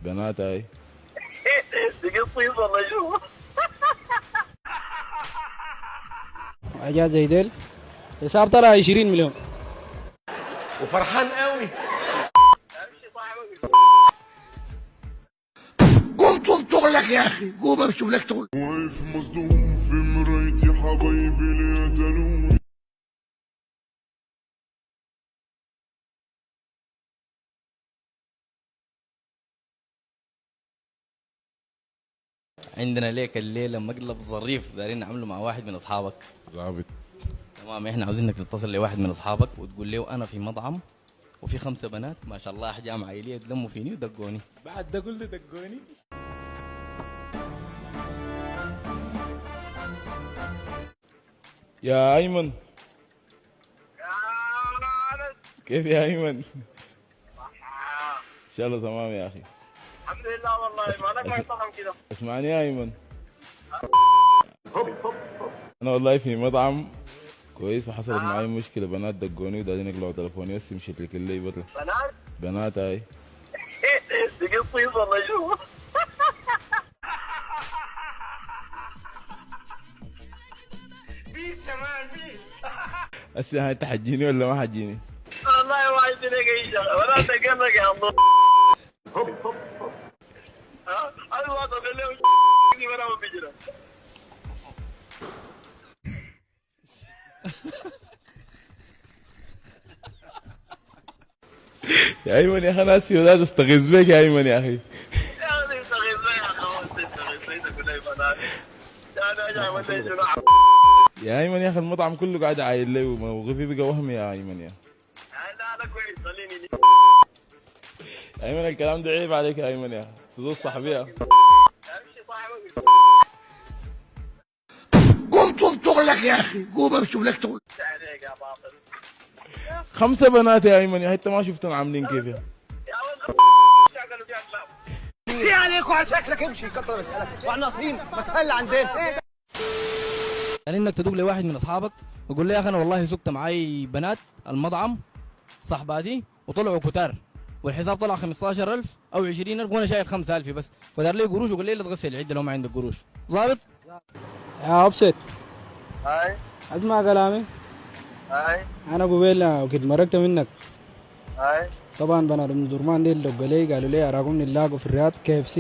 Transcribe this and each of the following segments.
بنات هاي. دي قصيص والله شو. حاجات زي ديل حساب طلع 20 مليون. وفرحان قوي. قوم طول شغلك يا اخي، قوم امشي لك شغل. واقف مصدوم في مرايتي حبايبي اللي قتلوني. عندنا ليك الليله مقلب ظريف دايرين نعمله مع واحد من اصحابك. ظابط. تمام، احنا عاوزينك تتصل لواحد من اصحابك وتقول له انا في مطعم وفي 5 بنات ما شاء الله احجام عائليه تلموا فيني ودقوني. بعد ده كله دقوني. يا ايمن، كيف يا ايمن؟ ان شاء الله تمام يا اخي. الحمد لله والله مالك ما يطعم كده. اسمعني يا ايمن، انا والله في مطعم كويس وحصلت معي مشكله، بنات دقوني ودايرين يقلعوا تليفوني، بس مشيت لك اللي برا. بنات؟ بنات هاي. دي قصيص والله شو. بيس يا مان بيس. هسه هاي تحجيني ولا ما حجيني؟ والله ما عندي لك اي شغله ولا تقلق يا الله. ايوه تقول له ولا ما بيجرى. يا ايمن يا اخي انا هسه ولاد استغيث بك يا ايمن يا اخي. يا اخي استغيث بي يا اخوان، استغيث تقول لي بنات. انا جاي ولا شنو. يا ايمن يا اخي المطعم كله قاعد عايل لي وموقفي بقى وهم يا ايمن يا. لا كويس خليني. يا ايمن الكلام ده عيب عليك يا ايمن يا اخي، تزور صاحبي. امشي صاحبك. قوم طول شغلك يا اخي، قوم امشي لك شغل. عليك يا باطل. 5 بنات يا ايمن يا اخي، انت ما شفتهم عاملين كيف يا. يا ولد شغلوا فيها كلام. في عليك وعلى شكلك امشي كتر مسألك واحنا ناصرين ما تفل عندنا. يعني انك تدوق لواحد من اصحابك وقول له يا اخي انا والله سكت معاي بنات المطعم صاحباتي وطلعوا كتار والحساب طلع 15,000 او 20,000 وانا شايل 5,000 بس، فدار لي قروش وقال لي لا تغسل العده لو ما عندك قروش. ظابط؟ يا ابسط هاي اسمع كلامي. هاي انا قبيل كنت مرقت منك. هاي طبعا بنات ام زرمان دي دقوا لي قالوا لي اراكم نلاقوا في الرياض KFC.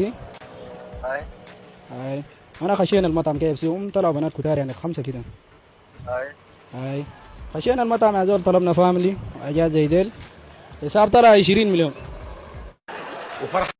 هاي انا خشينا المطعم KFC هم طلعوا بنات كتار يعني 5 كده. هاي خشينا المطعم يا زول، طلبنا فاميلي وحاجات زي ديل حساب طلع 20 مليون. وفرحان